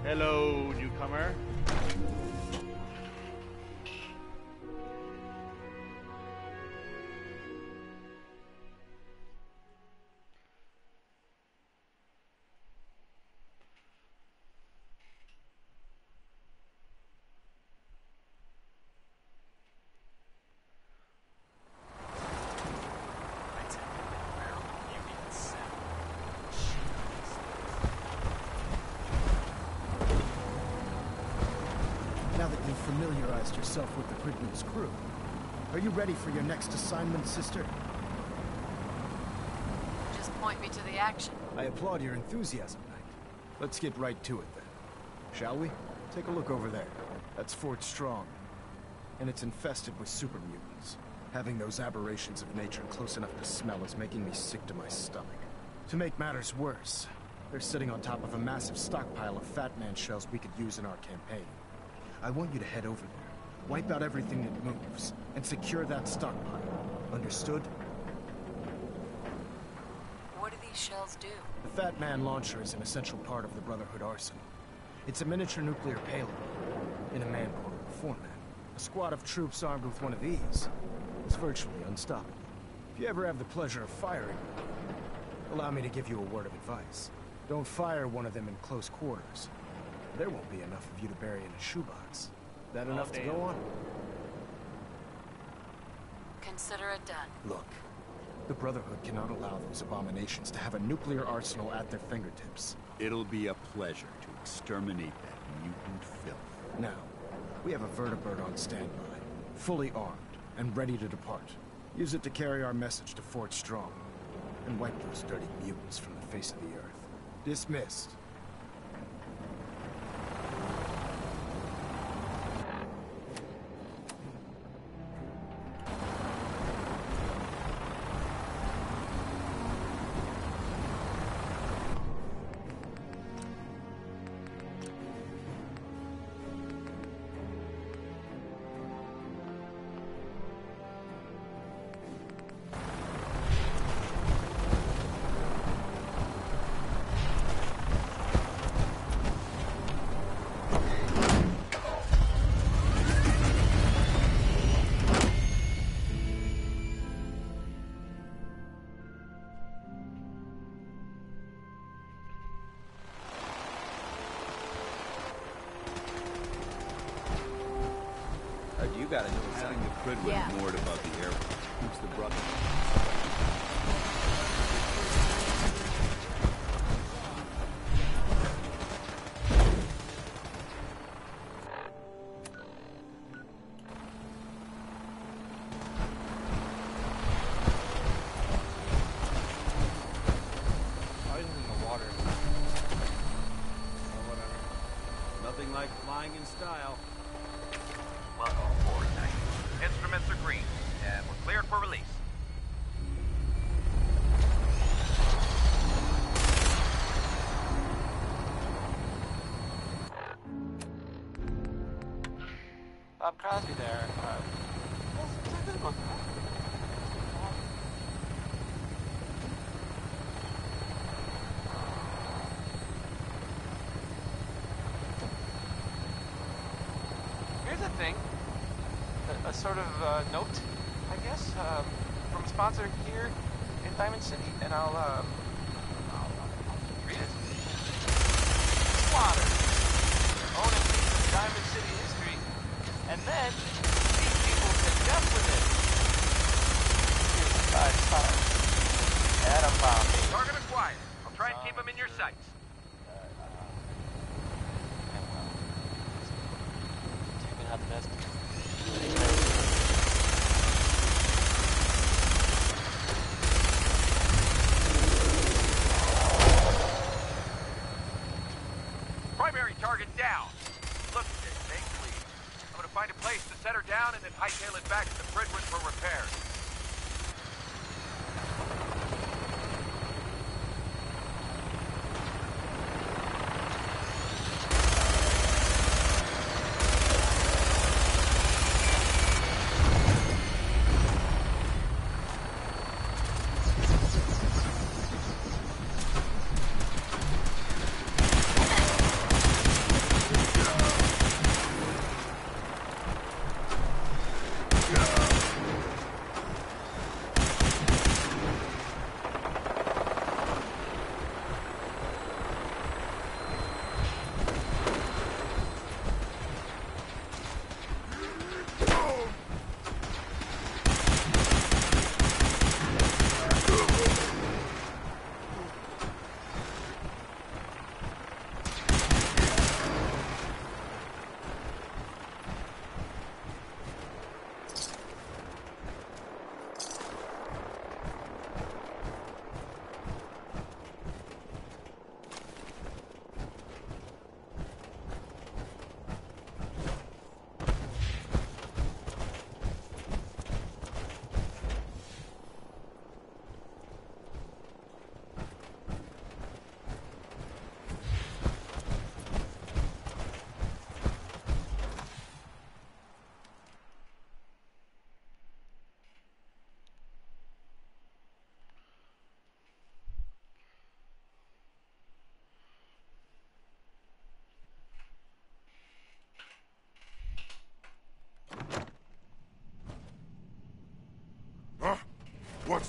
Hello, newcomer. Now that you've familiarized yourself with the Pridwood's crew, are you ready for your next assignment, sister? Just point me to the action. I applaud your enthusiasm, Knight. Let's get right to it, then. Shall we? Take a look over there. That's Fort Strong. And it's infested with super mutants. Having those aberrations of nature close enough to smell is making me sick to my stomach. To make matters worse, they're sitting on top of a massive stockpile of Fat Man shells we could use in our campaign. I want you to head over there, wipe out everything that moves, and secure that stockpile. Understood? What do these shells do? The Fat Man launcher is an essential part of the Brotherhood arsenal. It's a miniature nuclear payload, in a man-portable format. A squad of troops armed with one of these is virtually unstoppable. If you ever have the pleasure of firing one, allow me to give you a word of advice. Don't fire one of them in close quarters. There won't be enough of you to bury in a shoebox. That enough to go on? Consider it done. Look, the Brotherhood cannot allow those abominations to have a nuclear arsenal at their fingertips. It'll be a pleasure to exterminate that mutant filth. Now, we have a vertibird on standby, fully armed and ready to depart. Use it to carry our message to Fort Strong and wipe those dirty mutants from the face of the earth. Dismissed. You gotta know having the Pridwood moored above the airport keeps the brother. Oh, he's in the water. Oh, whatever. Nothing like flying in style. Welcome aboard, Knight. Instruments are green, and we're cleared for release. Bob Crosby there. Here's a thing. A sort of note, I guess, from a sponsor here in Diamond City, and I'll read it. Water. Own a piece of Diamond City history, and then these people can death with it. Sorry. Adam found me. Target acquired. I'll try and keep them in your sights. Taking out the best. Primary target down. Look, stay clear. I'm gonna find a place to set her down and then hightail it back to the Pridwood for repairs.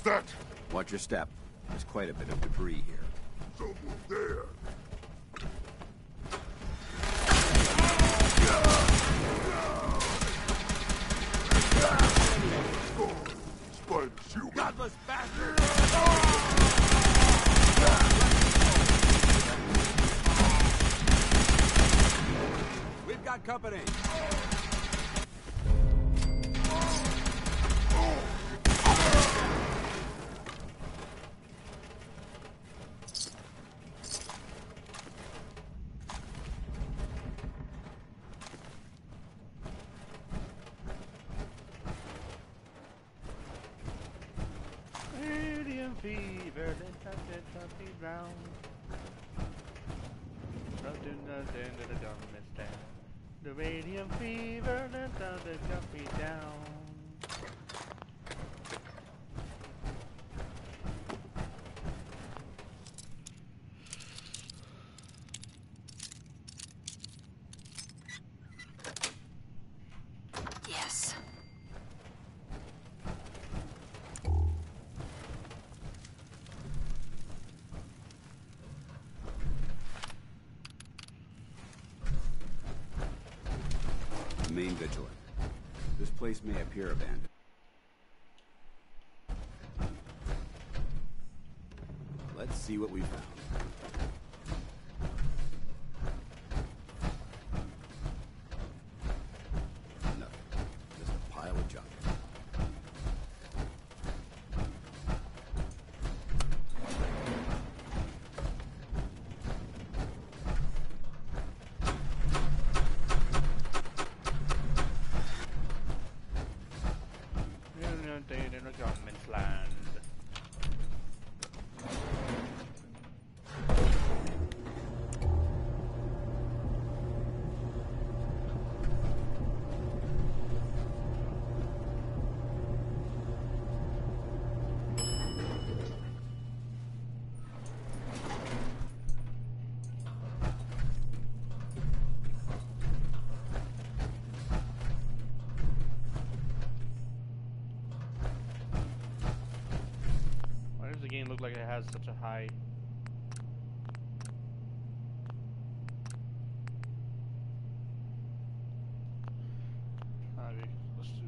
What's that? Watch your step. There's quite a bit of debris here. Someone there. Spider, shoot! Godless bastard! We've got company. Radium fever, let's have it jumpy round. Nothing to the government stand. The radium fever, let's have it jumpy down. Yes. Remain vigilant. This place may appear abandoned. Let's see what we found. Nothing. Just a pile of junk. Nothing in the government's land. Why does the game look like it has such a high? Okay, let's do.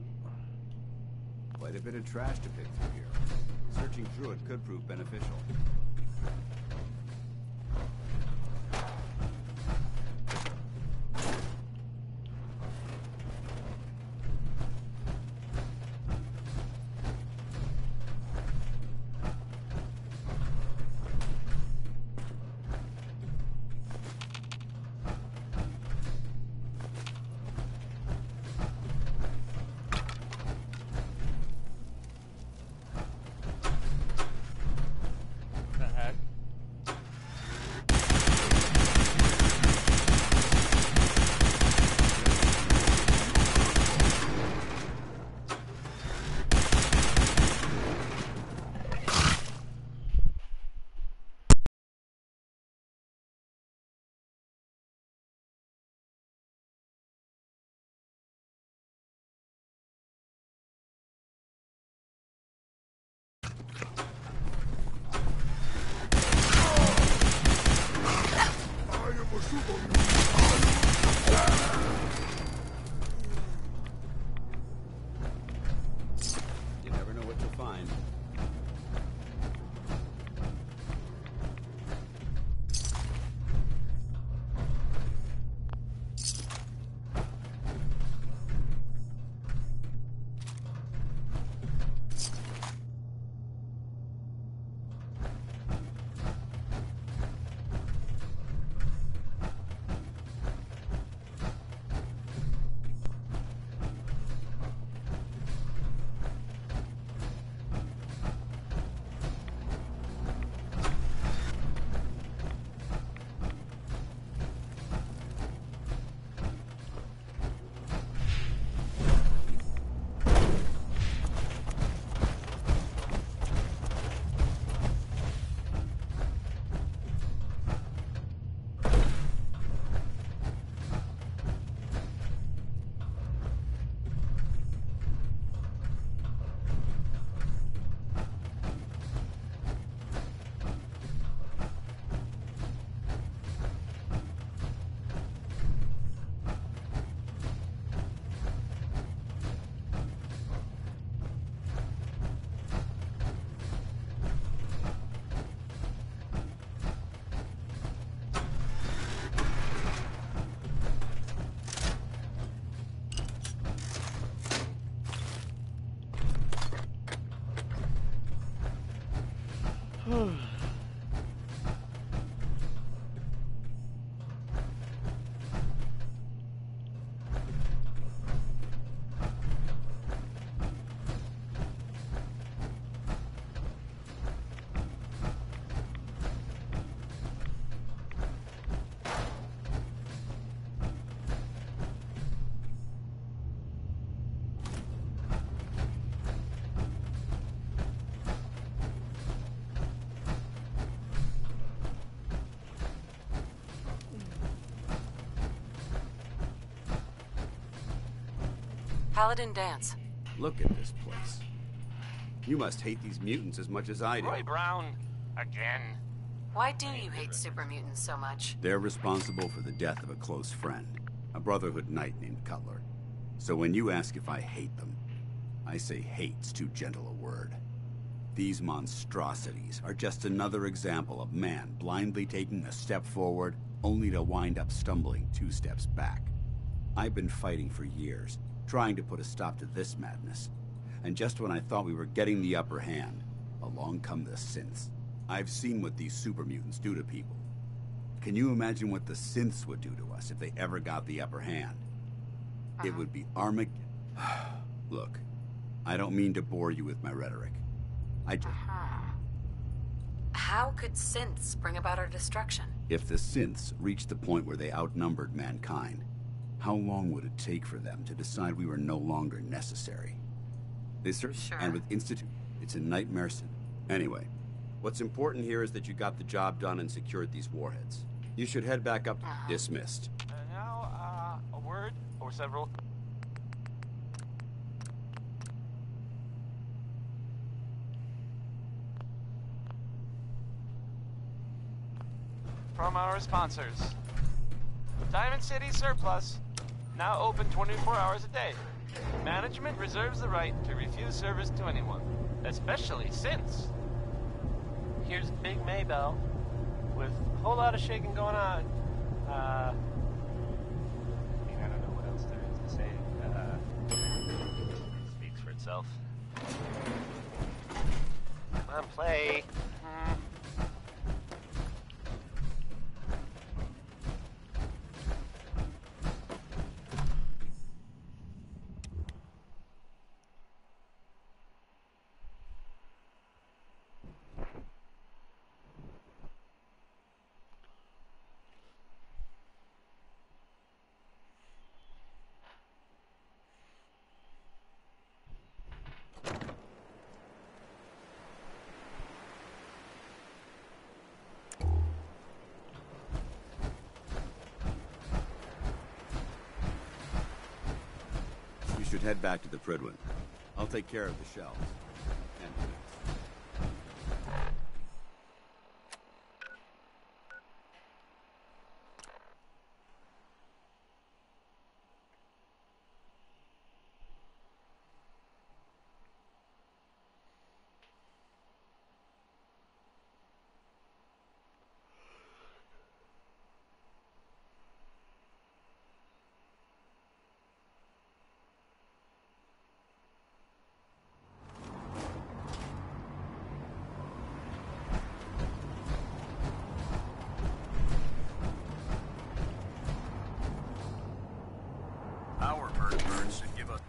Quite a bit of trash to pick through here. Searching through it could prove beneficial. The heck? I am a superman. You never know what you'll find. Paladin Dance. Look at this place. You must hate these mutants as much as I do. Roy Brown, again. Why do you hate super mutants so much? They're responsible for the death of a close friend, a Brotherhood knight named Cutler. So when you ask if I hate them, I say hate's too gentle a word. These monstrosities are just another example of man blindly taking a step forward, only to wind up stumbling 2 steps back. I've been fighting for years, trying to put a stop to this madness. And just when I thought we were getting the upper hand, along come the synths. I've seen what these super mutants do to people. Can you imagine what the synths would do to us if they ever got the upper hand? It would be Armageddon. Look, I don't mean to bore you with my rhetoric. I just... How could synths bring about our destruction? If the synths reached the point where they outnumbered mankind, how long would it take for them to decide we were no longer necessary? They certainly... Sure. And with Institute, it's a nightmare. Anyway, what's important here is that you got the job done and secured these warheads. You should head back up. Dismissed. Now, a word or several. From our sponsors. Diamond City Surplus, now open 24 hours a day. Management reserves the right to refuse service to anyone, especially synths. Here's Big Maybell, with a whole lot of shaking going on. I mean, I don't know what else there is to say. It speaks for itself. Come on, play. You should head back to the Prydwen. I'll take care of the shells. And Our vertibirds should give us...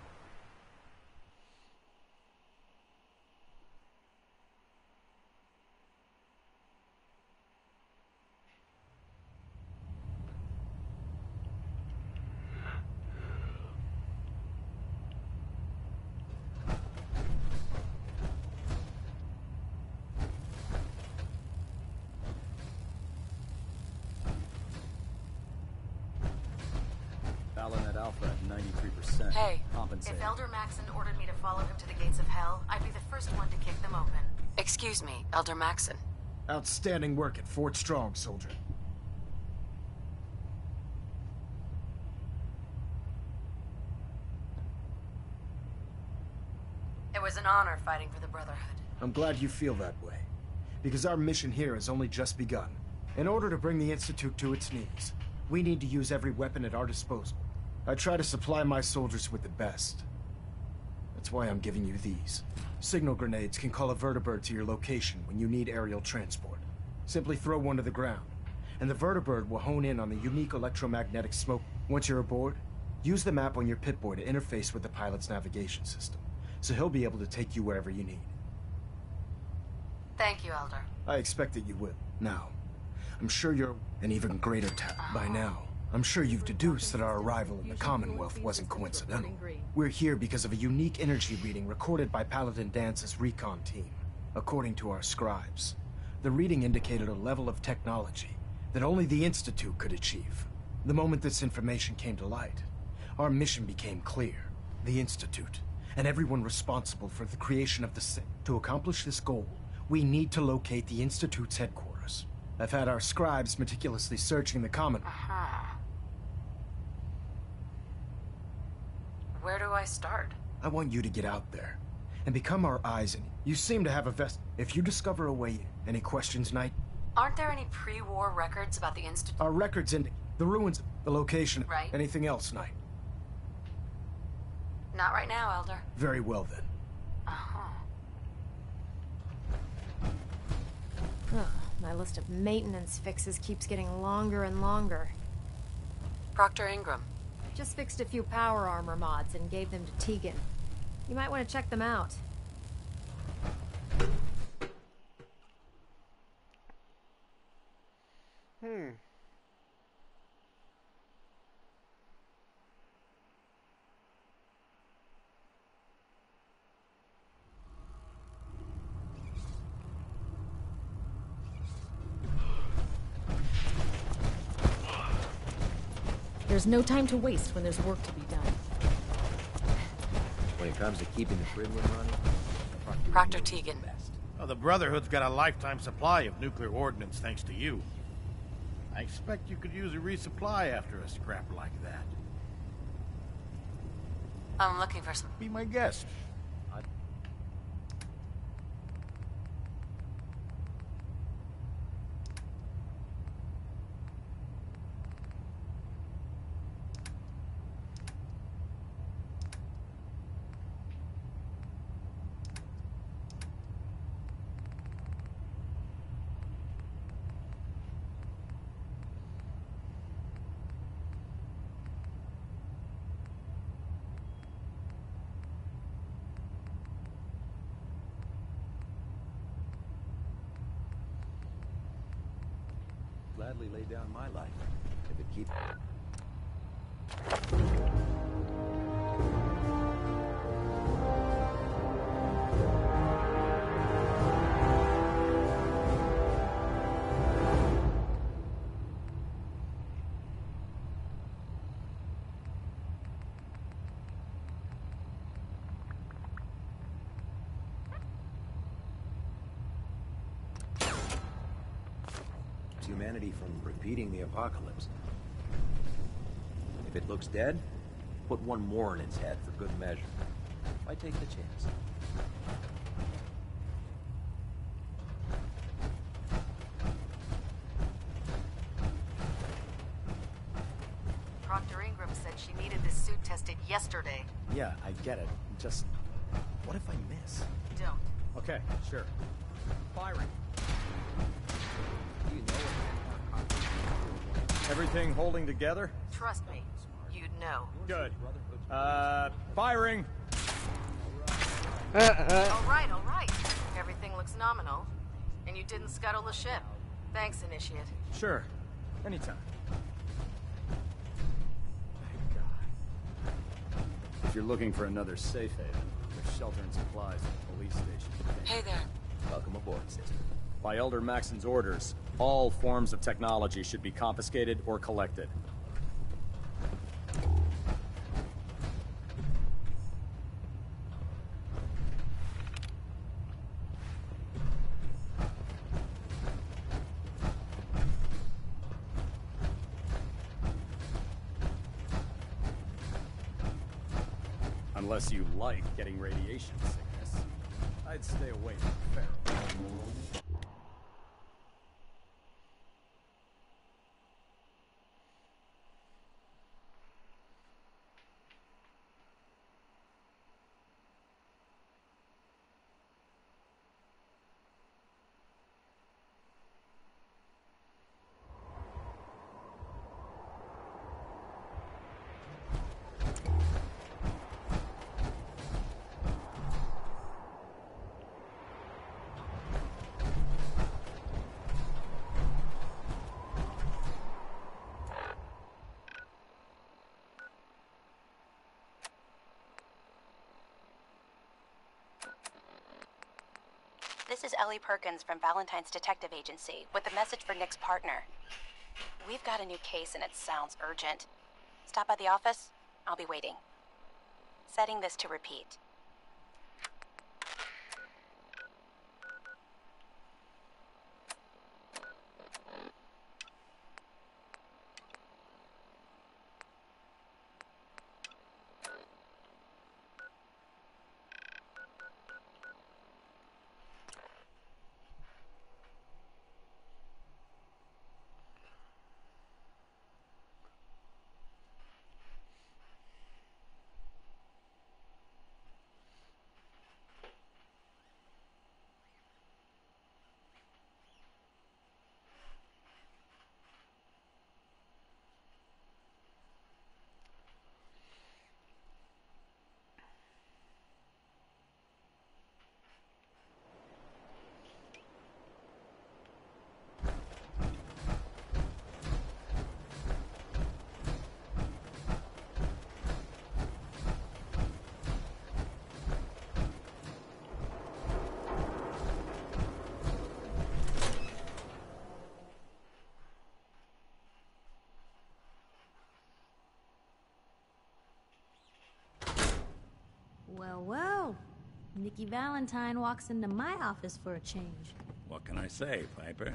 Balinette Alpha at 93%. Hey, Compensate. if Elder Maxon ordered me to follow him to the gates of hell, I'd be the first one to kick them open. Excuse me, Elder Maxon. Outstanding work at Fort Strong, soldier. It was an honor fighting for the Brotherhood. I'm glad you feel that way. Because our mission here has only just begun. In order to bring the Institute to its knees, we need to use every weapon at our disposal. I try to supply my soldiers with the best. That's why I'm giving you these. Signal grenades can call a vertibird to your location when you need aerial transport. Simply throw one to the ground, and the vertibird will hone in on the unique electromagnetic smoke. Once you're aboard, use the map on your Pip-Boy to interface with the pilot's navigation system, so he'll be able to take you wherever you need. Thank you, Elder. I expect that you will. Now, I'm sure you're an even greater by now. I'm sure you've deduced that our arrival in the Commonwealth wasn't coincidental. We're here because of a unique energy reading recorded by Paladin Dance's recon team. According to our scribes, the reading indicated a level of technology that only the Institute could achieve. The moment this information came to light, our mission became clear. the Institute, and everyone responsible for the creation of the Sin. To accomplish this goal, we need to locate the Institute's headquarters. I've had our scribes meticulously searching the common... Where do I start? I want you to get out there and become our eyes and... You seem to have a vest... If you discover a way in, any questions, Knight? Aren't there any pre-war records about the Institute? Our records indicate the ruins, the location... Right. Anything else, Knight? Not right now, Elder. Very well, then. Ugh, my list of maintenance fixes keeps getting longer and longer. Proctor Ingram. Just fixed a few power armor mods and gave them to Tegan. You might want to check them out. There's no time to waste when there's work to be done. When it comes to keeping the grid running, Proctor Tegan. Well, the Brotherhood's got a lifetime supply of nuclear ordnance thanks to you. I expect you could use a resupply after a scrap like that. I'm looking for some... Be my guest. gladly lay down my life if it keeps... humanity from repeating the apocalypse. If it looks dead, put one more in its head for good measure. Why take the chance? Proctor Ingram said she needed this suit tested yesterday. Yeah, I get it. Just, what if I miss? Don't. Okay, sure. Firing. Do you know what Everything holding together? Trust me, you'd know. Good. Firing! All right. Everything looks nominal. And you didn't scuttle the ship. Thanks, Initiate. Sure. Anytime. Thank God. If you're looking for another safe haven, there's shelter and supplies at the police station. Hey there. Welcome aboard, sister. By Elder Maxon's orders, all forms of technology should be confiscated or collected. Unless you like getting radiation sickness, I'd stay away from Pharaoh. This is Ellie Perkins from Valentine's Detective Agency with a message for Nick's partner. We've got a new case and it sounds urgent. Stop by the office. I'll be waiting. Setting this to repeat. Well, well. Nikki Valentine walks into my office for a change. What can I say, Piper?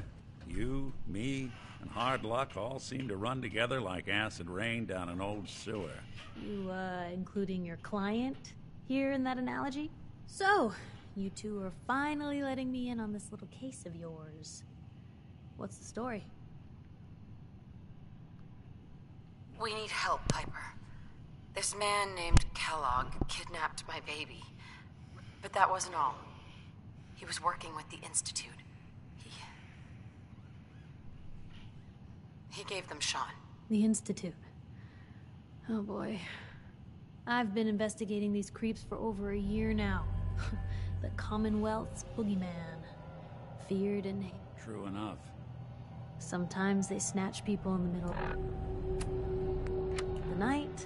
You, me, and hard luck all seem to run together like acid rain down an old sewer. You, including your client here in that analogy? So, you two are finally letting me in on this little case of yours. What's the story? We need help, Piper. This man named Kellogg kidnapped my baby. But that wasn't all. He was working with the Institute. He gave them Sean. The Institute. Oh boy. I've been investigating these creeps for over a year now. The Commonwealth's boogeyman. Feared and hated. True enough. Sometimes they snatch people in the middle of the night,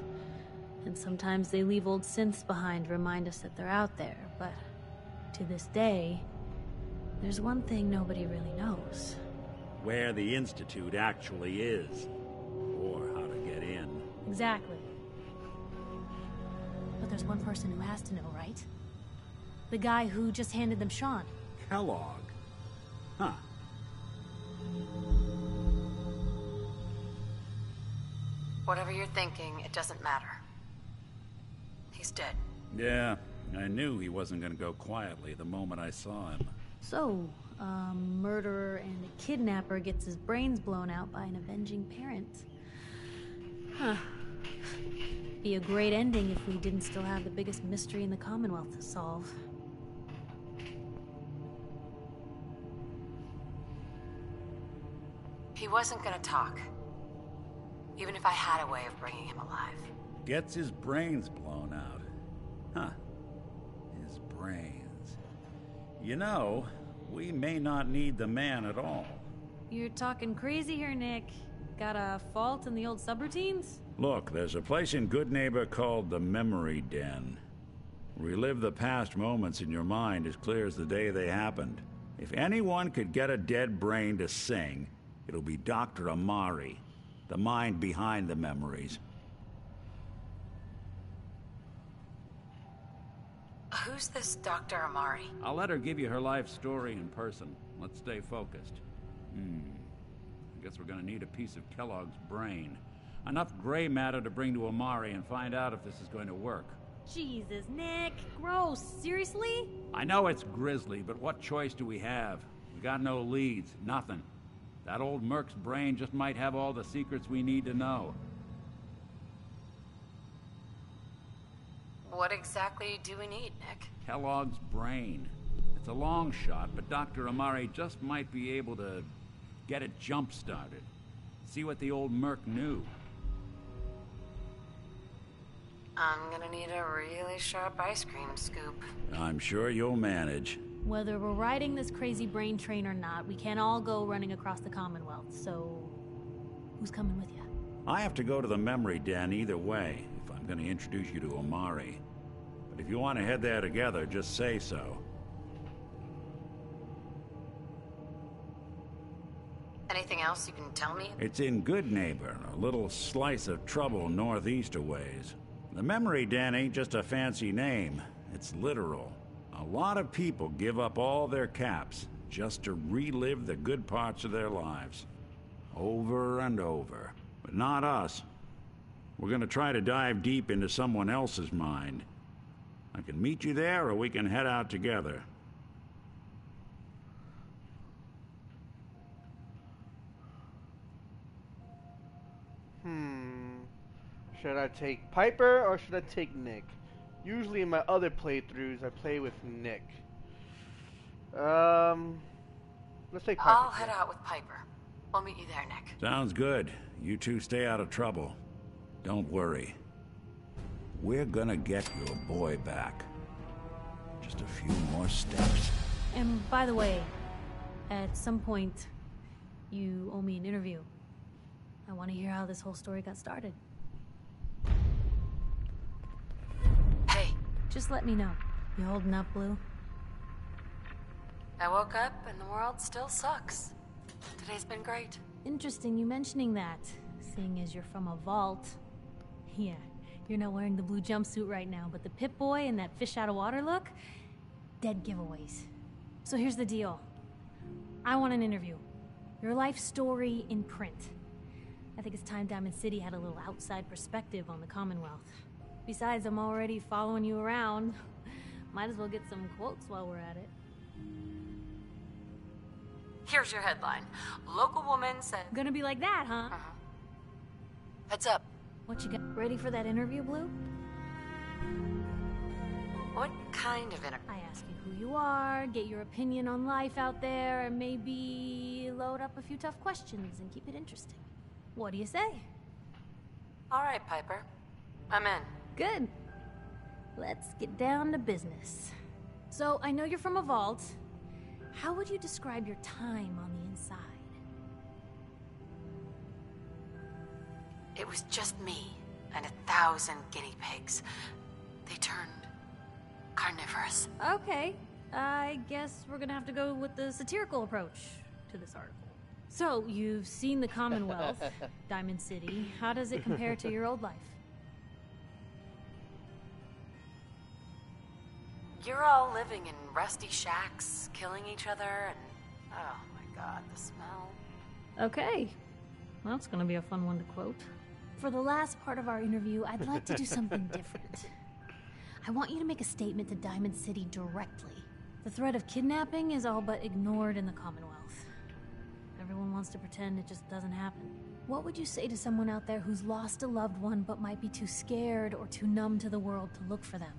and sometimes they leave old synths behind to remind us that they're out there. But to this day, there's one thing nobody really knows. Where the Institute actually is. Or how to get in. Exactly. But there's one person who has to know, right? The guy who just handed them Sean. Kellogg. Huh. Whatever you're thinking, it doesn't matter. He's dead. Yeah, I knew he wasn't gonna go quietly the moment I saw him. So, a murderer and a kidnapper gets his brains blown out by an avenging parent. Huh. Be a great ending if we didn't still have the biggest mystery in the Commonwealth to solve. He wasn't gonna talk. Even if I had a way of bringing him alive. Gets his brains blown out. Huh. His brains. You know, we may not need the man at all. You're talking crazy here, Nick. Got a fault in the old subroutines? Look, there's a place in Good Neighbor called the Memory Den. Relive the past moments in your mind as clear as the day they happened. If anyone could get a dead brain to sing, it'll be Dr. Amari, the mind behind the memories. Who's this Dr. Amari? I'll let her give you her life story in person. Let's stay focused. I guess we're gonna need a piece of Kellogg's brain. Enough gray matter to bring to Amari and find out if this is going to work. Jesus, Nick. Gross. Seriously? I know it's grisly, but what choice do we have? We got no leads, nothing. That old Merc's brain just might have all the secrets we need to know. What exactly do we need, Nick? Kellogg's brain. It's a long shot, but Dr. Amari just might be able to get it jump-started. See what the old Merc knew. I'm gonna need a really sharp ice cream scoop. I'm sure you'll manage. Whether we're riding this crazy brain train or not, we can't all go running across the Commonwealth, so... who's coming with you? I have to go to the Memory Den either way, if I'm gonna introduce you to Amari. But if you want to head there together, just say so. Anything else you can tell me? It's in Good Neighbor, a little slice of trouble northeast a ways. The Memory Den ain't just a fancy name. It's literal. A lot of people give up all their caps just to relive the good parts of their lives. Over and over. But not us. We're gonna try to dive deep into someone else's mind. I can meet you there, or we can head out together. Should I take Piper or should I take Nick? Usually in my other playthroughs, I play with Nick. Let's take Piper. I'll head out with Piper. We'll meet you there, Nick. Sounds good. You two stay out of trouble. Don't worry. We're gonna get your boy back. Just a few more steps. And by the way, at some point, you owe me an interview. I want to hear how this whole story got started. Hey. Just let me know. You holding up, Blue? I woke up and the world still sucks. Today's been great. Interesting you mentioning that, seeing as you're from a vault. Yeah, you're not wearing the blue jumpsuit right now, but the Pip-Boy and that fish out of water look? Dead giveaways. So here's the deal. I want an interview. Your life story in print. I think it's time Diamond City had a little outside perspective on the Commonwealth. Besides, I'm already following you around. Might as well get some quotes while we're at it. Here's your headline. Local woman said... Gonna be like that, huh? Heads up. What you got? Ready for that interview, Blue? What kind of interview? I ask you who you are, get your opinion on life out there, and maybe load up a few tough questions and keep it interesting. What do you say? All right, Piper. I'm in. Good. Let's get down to business. So, I know you're from a vault. How would you describe your time on the inside? It was just me and 1,000 guinea pigs. They turned carnivorous. Okay. I guess we're gonna have to go with the satirical approach to this article. So, you've seen the Commonwealth, Diamond City. How does it compare to your old life? You're all living in rusty shacks, killing each other, and... Oh my god, the smell. Okay. Well, it's gonna be a fun one to quote. For the last part of our interview, I'd like to do something different. I want you to make a statement to Diamond City directly. The threat of kidnapping is all but ignored in the Commonwealth. Everyone wants to pretend it just doesn't happen. What would you say to someone out there who's lost a loved one but might be too scared or too numb to the world to look for them?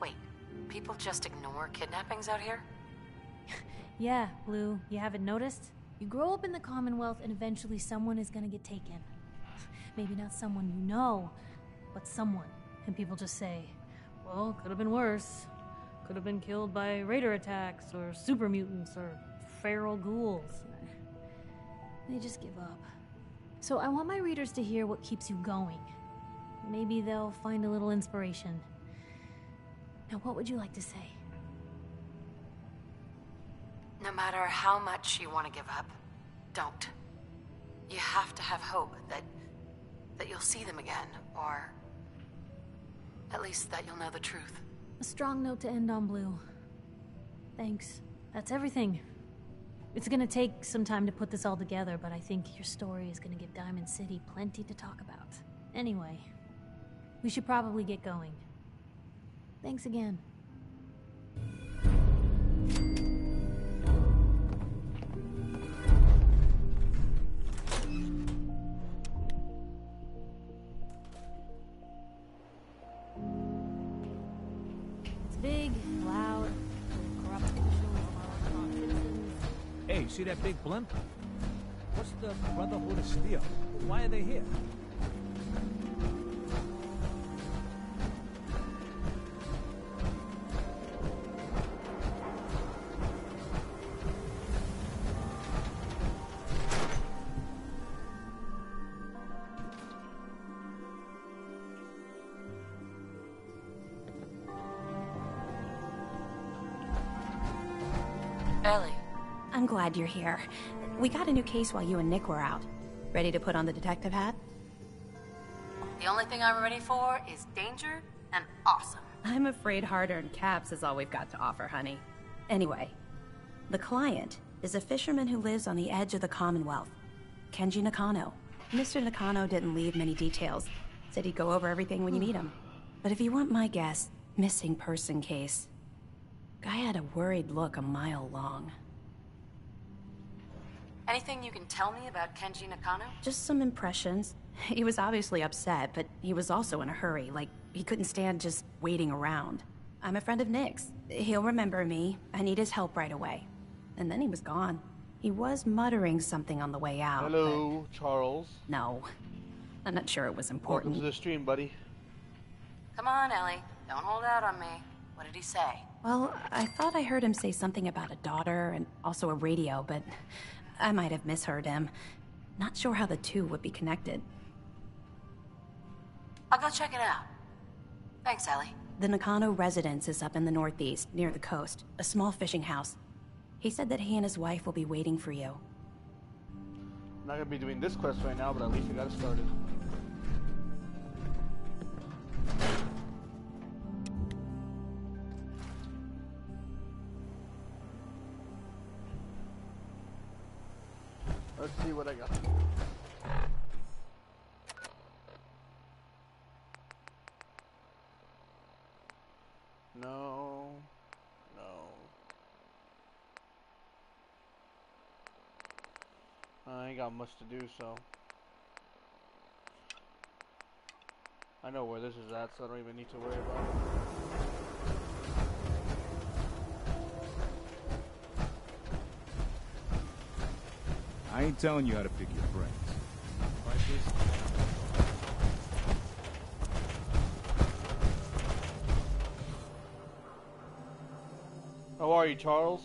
Wait, people just ignore kidnappings out here? Yeah, Blue, you haven't noticed? You grow up in the Commonwealth and eventually someone is gonna get taken. Maybe not someone you know, but someone. And people just say, well, could have been worse. Could have been killed by raider attacks, or super mutants, or feral ghouls. They just give up. So I want my readers to hear what keeps you going. Maybe they'll find a little inspiration. Now, what would you like to say? No matter how much you want to give up, don't. You have to have hope that you'll see them again, or at least that you'll know the truth. A strong note to end on, Blue. Thanks. That's everything. It's gonna take some time to put this all together, but I think your story is gonna give Diamond City plenty to talk about. Anyway, we should probably get going. Thanks again. It's big, loud, corrupt officials, citizens. Hey, see that big blimp? What's the Brotherhood of Steel? Why are they here? Ellie. I'm glad you're here. We got a new case while you and Nick were out. Ready to put on the detective hat? The only thing I'm ready for is danger and awesome. I'm afraid hard-earned caps is all we've got to offer, honey. Anyway, the client is a fisherman who lives on the edge of the Commonwealth, Kenji Nakano. Mr. Nakano didn't leave many details. Said he'd go over everything when you meet him. But if you want my guess, missing person case. Guy had a worried look a mile long. Anything you can tell me about Kenji Nakano? Just some impressions. He was obviously upset, but he was also in a hurry, like he couldn't stand just waiting around. I'm a friend of Nick's. He'll remember me. I need his help right away. And then he was gone. He was muttering something on the way out. Hello, Charles. No. I'm not sure it was important. Welcome to the stream, buddy. Come on, Ellie. Don't hold out on me. What did he say? Well, I thought I heard him say something about a daughter and also a radio, but I might have misheard him. Not sure how the two would be connected. I'll go check it out. Thanks, Ellie. The Nakano residence is up in the northeast, near the coast. A small fishing house. He said that he and his wife will be waiting for you. I'm not gonna be doing this quest right now, but at least I got it started. Let's see what I got. No. I ain't got much to do, so I know where this is at, so I don't even need to worry about it. I ain't telling you how to pick your brains. Right, this? How are you, Charles?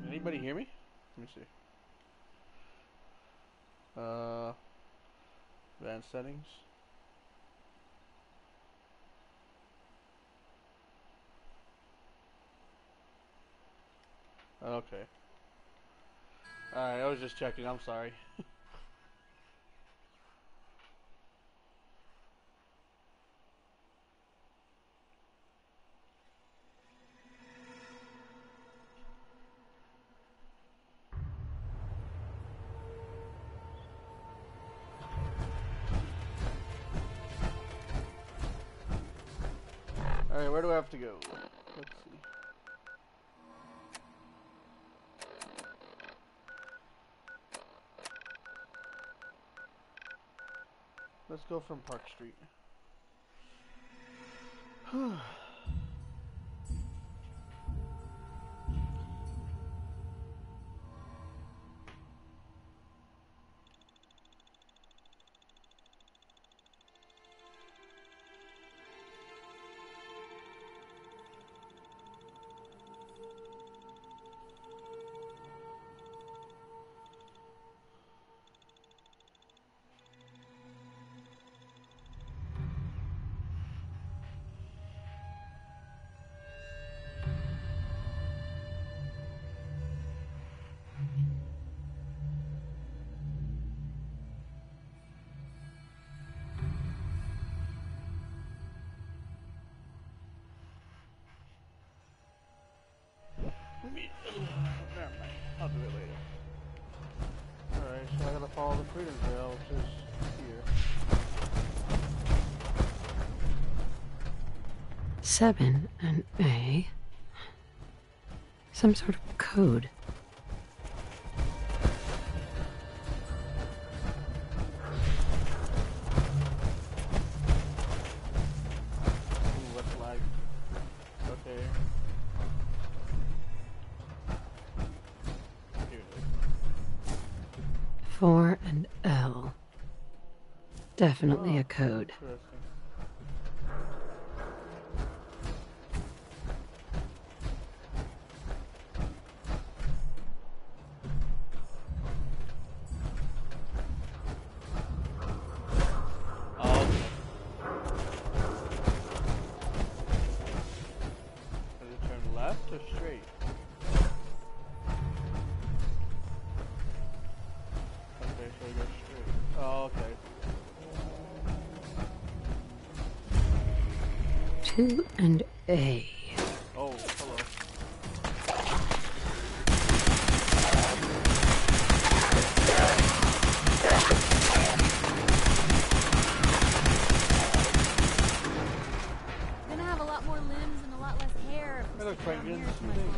Anybody hear me? Let me see. Advanced settings. Okay. Alright, I was just checking, I'm sorry. Alright, where do I have to go? Let's see. Let's go from Park Street. Never mind. I'll do it later. Alright, so I gotta follow the freedom trail, which is here. 7 and A. Some sort of code. Ooh, what's lag? Okay. 4 and L. Definitely a code. Interesting. 2 and A. Oh, hello. Gonna have a lot more limbs and a lot less hair if we That looks stick quite around good. here too much longer.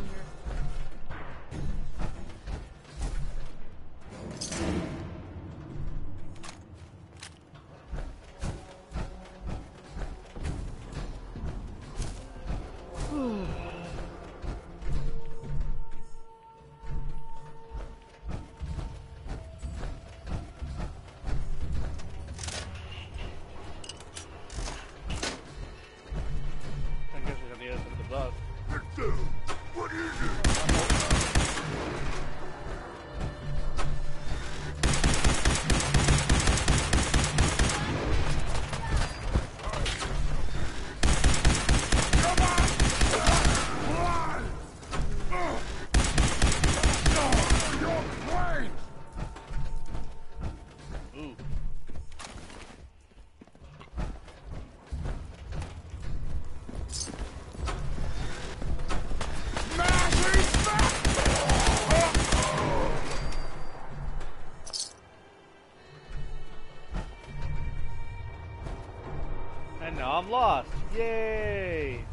I guess we're gonna get some of the bus. What is it? Ooh. And now I'm lost. Yay!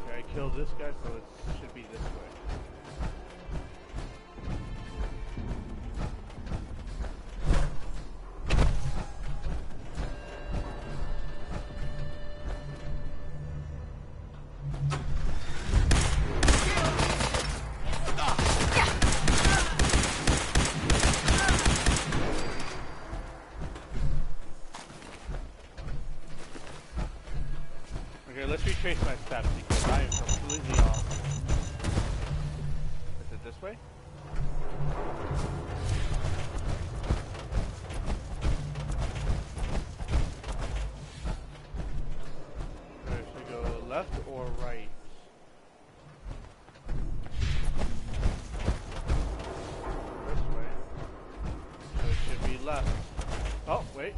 Okay, I killed this guy, so it should be this way. Okay, let's retrace my steps because I am completely off. Is it this way? Okay, should I go left or right? This way. So it should be left. Oh, wait.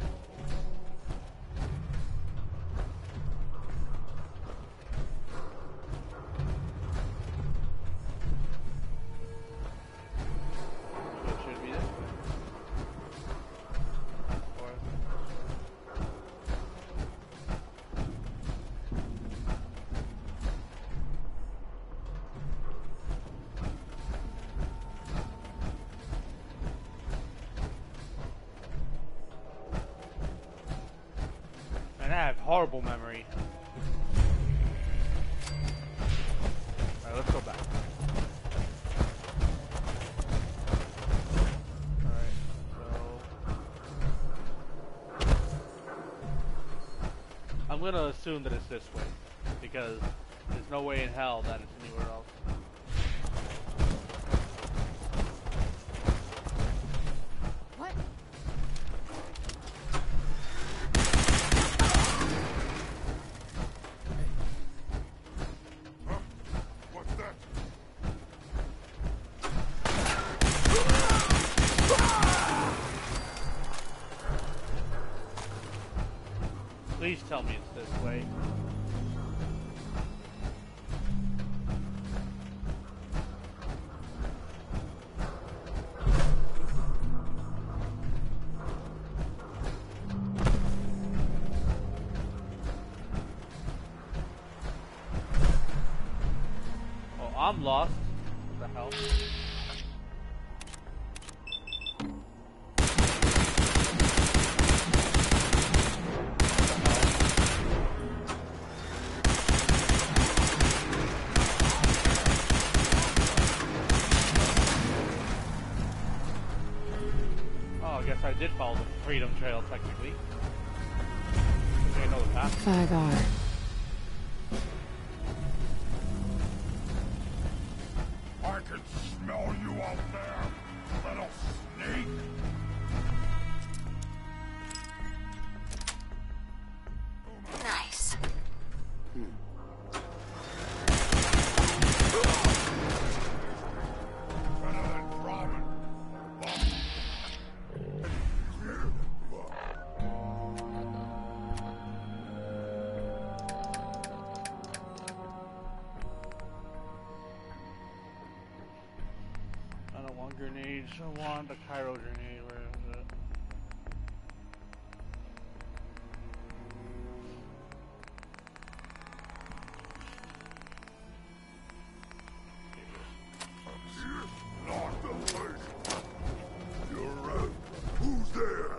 So it should be this way. Or and I have horrible memory. Alright, let's go back. Alright, so I'm gonna assume that it's this way because there's no way in hell that it's anywhere else. What? What's that? Please tell me it's this way. Oh, I'm lost. What the hell? Oh, I guess I did follow the Freedom Trail technically. I know the path. 5R. I can smell you out there, little snake. Nice. Better than ramen. want grenades. I want the Cairo grenade. Where is it? Not the place. You're out. Who's there?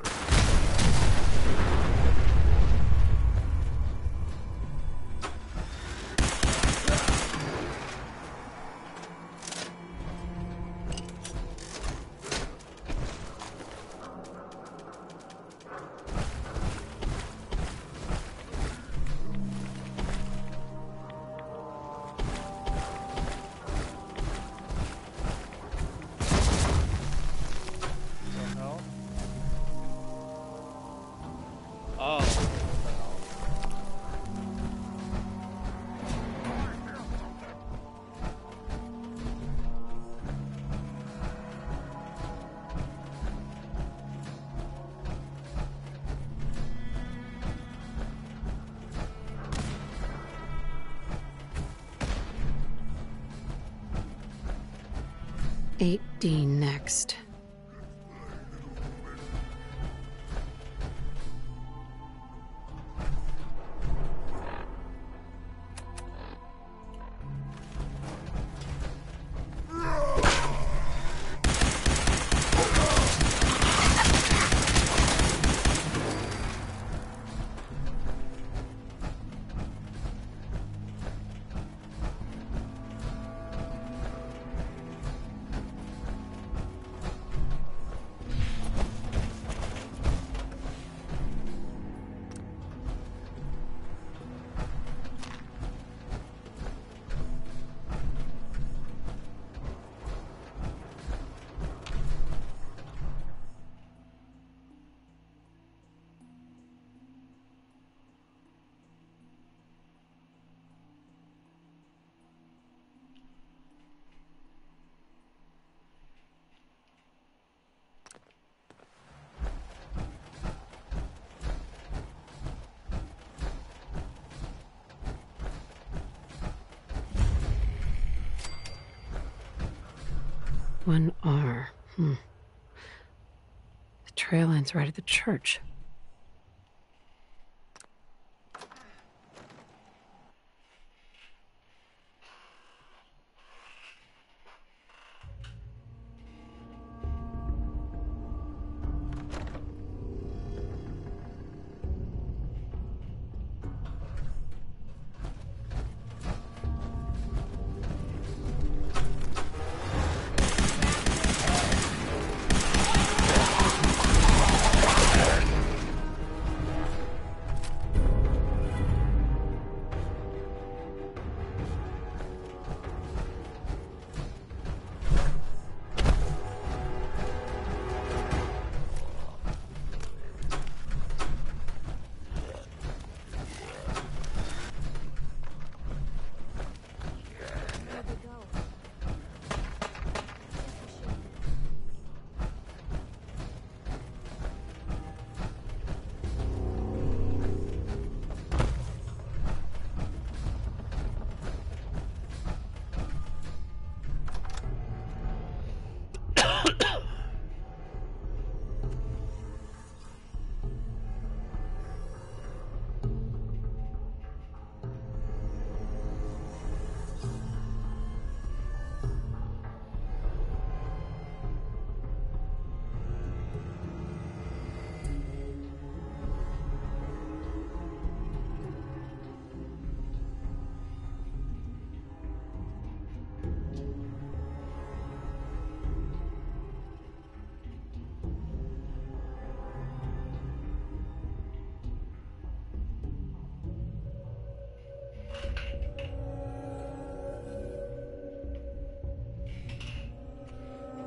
D next. One R. The trail ends right at the church.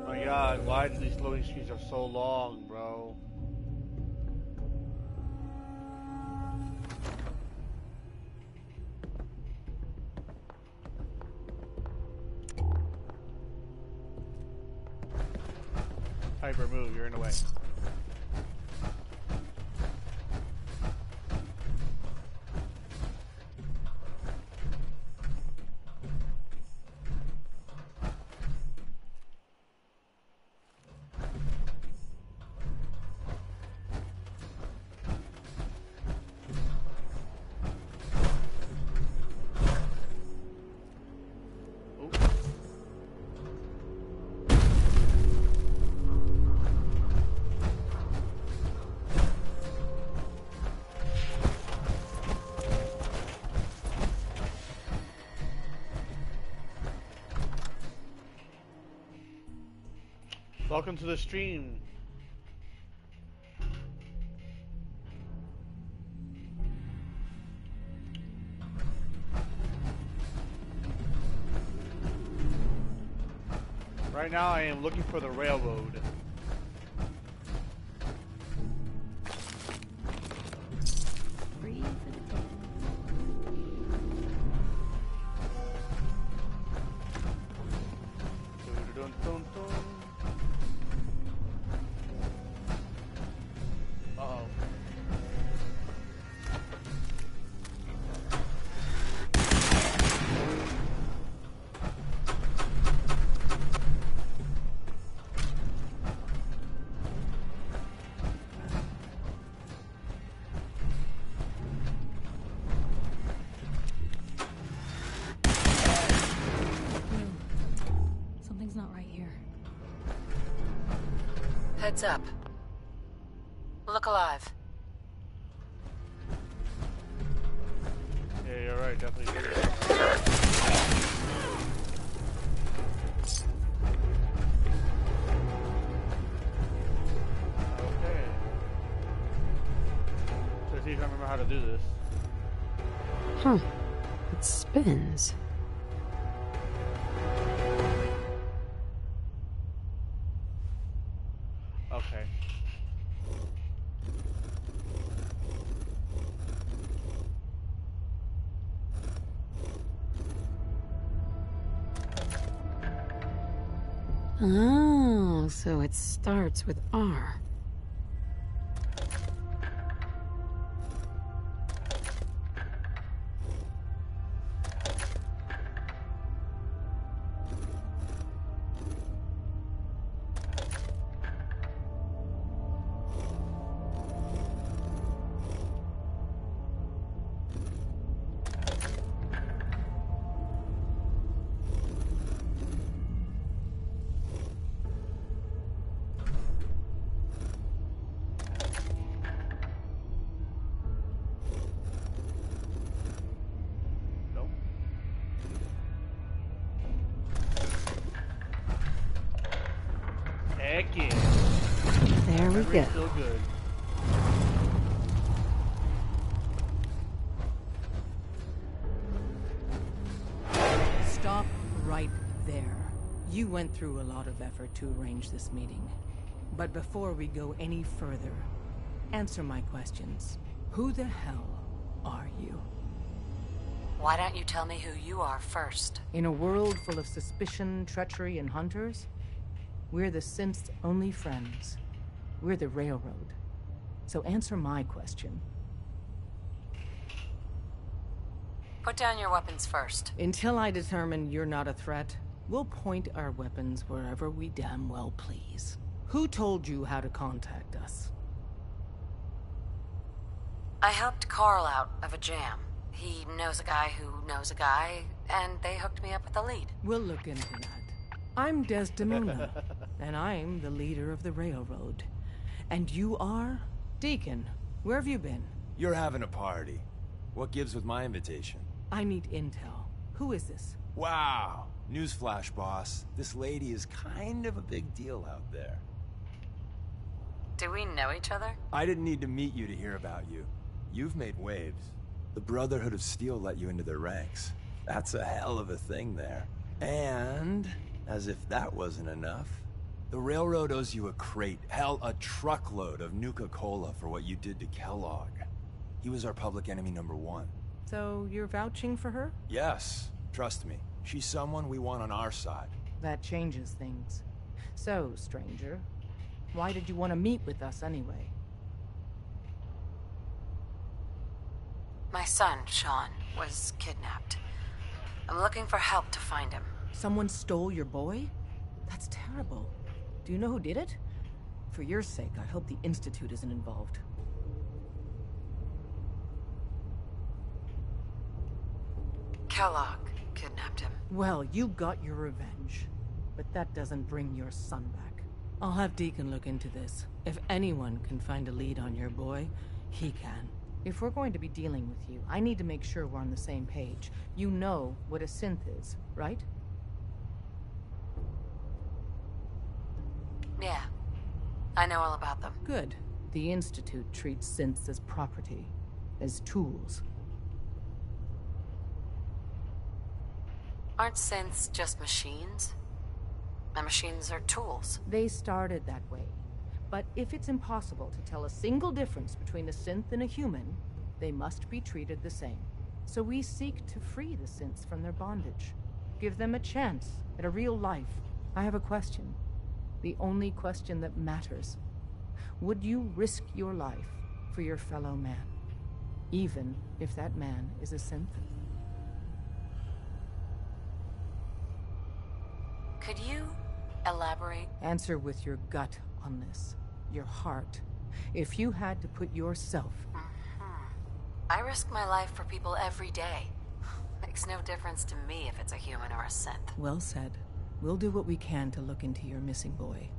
My God, why do these loading screens are so long, bro? Hyper move, you're in the way. Welcome to the stream. Right now I am looking for the railroad. Free for the taking. Dun-dun-dun-dun. Uh-oh. Something's not right here. Heads up. Look alive. Yeah, you're right, definitely. Okay. Let's see if I remember how to do this. Huh. It spins. Okay. Oh, so it starts with R. Heck yeah. There we go. Still good. Stop right there. You went through a lot of effort to arrange this meeting. But before we go any further, answer my questions. Who the hell are you? Why don't you tell me who you are first? In a world full of suspicion, treachery, and hunters, we're the synth's only friends. We're the Railroad. So answer my question. Put down your weapons first. Until I determine you're not a threat, we'll point our weapons wherever we damn well please. Who told you how to contact us? I helped Carl out of a jam. He knows a guy who knows a guy, and they hooked me up with a lead. We'll look into that. I'm Desdemona, and I'm the leader of the Railroad. And you are? Deacon, where have you been? You're having a party. What gives with my invitation? I need intel. Who is this? Wow. Newsflash, boss. This lady is kind of a big deal out there. Do we know each other? I didn't need to meet you to hear about you. You've made waves. The Brotherhood of Steel let you into their ranks. That's a hell of a thing there. And, as if that wasn't enough, the Railroad owes you a crate, hell, a truckload of Nuka-Cola for what you did to Kellogg. He was our public enemy #1. So you're vouching for her? Yes, trust me. She's someone we want on our side. That changes things. So, stranger, why did you want to meet with us anyway? My son, Sean, was kidnapped. I'm looking for help to find him. Someone stole your boy? That's terrible. Do you know who did it? For your sake, I hope the Institute isn't involved. Kellogg kidnapped him. Well, you got your revenge. But that doesn't bring your son back. I'll have Deacon look into this. If anyone can find a lead on your boy, he can. If we're going to be dealing with you, I need to make sure we're on the same page. You know what a synth is, right? Yeah. I know all about them. Good. The Institute treats synths as property, as tools. Aren't synths just machines? And machines are tools. They started that way. But if it's impossible to tell a single difference between a synth and a human, they must be treated the same. So we seek to free the synths from their bondage. Give them a chance at a real life. I have a question. The only question that matters. Would you risk your life for your fellow man? Even if that man is a synth? Could you elaborate? Answer with your gut on this. Your heart. If you had to put yourself... I risk my life for people every day. Makes no difference to me if it's a human or a synth. Well said. We'll do what we can to look into your missing boy.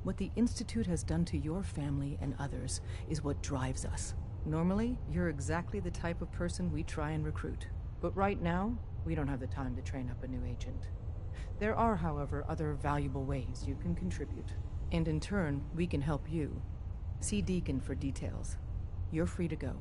What the Institute has done to your family and others is what drives us. Normally, you're exactly the type of person we try and recruit. But right now, we don't have the time to train up a new agent. There are, however, other valuable ways you can contribute. And in turn, we can help you. See Deacon for details. You're free to go.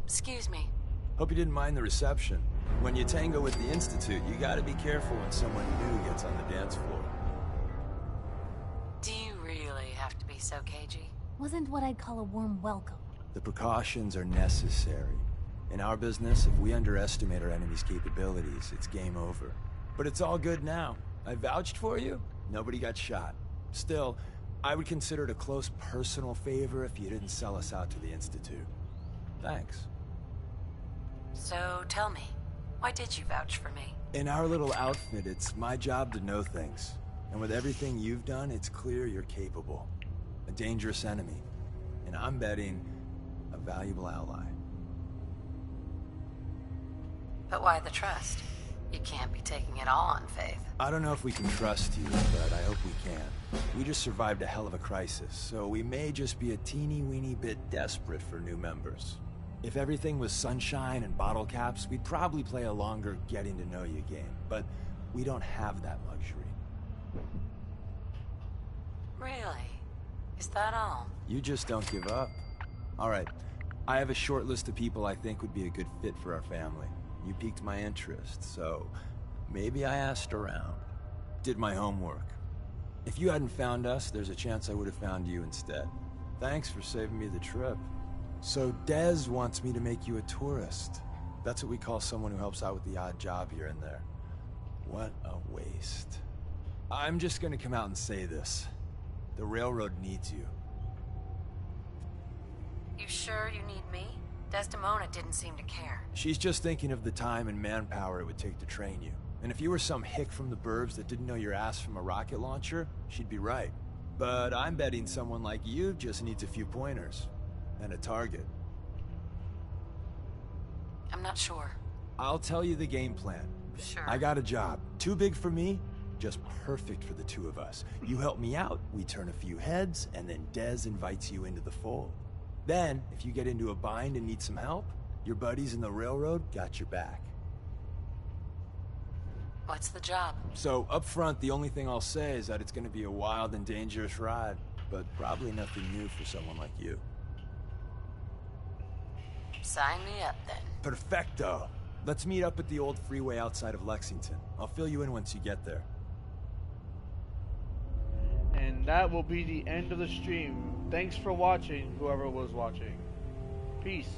Excuse me. Hope you didn't mind the reception. When you tango with the Institute, you gotta be careful when someone new gets on the dance floor. Do you really have to be so cagey? Wasn't what I'd call a warm welcome. The precautions are necessary. In our business, if we underestimate our enemy's capabilities, it's game over. But it's all good now. I vouched for you. Nobody got shot. Still, I would consider it a close personal favor if you didn't sell us out to the Institute. Thanks. So tell me, why did you vouch for me? In our little outfit, it's my job to know things. And with everything you've done, it's clear you're capable. A dangerous enemy. And I'm betting a valuable ally. But why the trust? You can't be taking it all on faith. I don't know if we can trust you, but I hope we can. We just survived a hell of a crisis, so we may just be a teeny-weeny bit desperate for new members. If everything was sunshine and bottle caps, we'd probably play a longer getting-to-know-you game, but we don't have that luxury. Really? Is that all? You just don't give up. All right, I have a short list of people I think would be a good fit for our family. You piqued my interest, so maybe I asked around. Did my homework. If you hadn't found us, there's a chance I would have found you instead. Thanks for saving me the trip. So Dez wants me to make you a tourist. That's what we call someone who helps out with the odd job here and there. What a waste. I'm just gonna come out and say this. The railroad needs you. You sure you need me? Desdemona didn't seem to care. She's just thinking of the time and manpower it would take to train you. And if you were some hick from the burbs that didn't know your ass from a rocket launcher, she'd be right. But I'm betting someone like you just needs a few pointers. And a target. I'm not sure. I'll tell you the game plan. Sure. I got a job. Too big for me, just perfect for the two of us. You help me out, we turn a few heads, and then Dez invites you into the fold. Then, if you get into a bind and need some help, your buddies in the railroad got your back. What's the job? So, up front, the only thing I'll say is that it's gonna be a wild and dangerous ride, but probably nothing new for someone like you. Sign me up, then. Perfecto! Let's meet up at the old freeway outside of Lexington. I'll fill you in once you get there. And that will be the end of the stream. Thanks for watching, whoever was watching. Peace.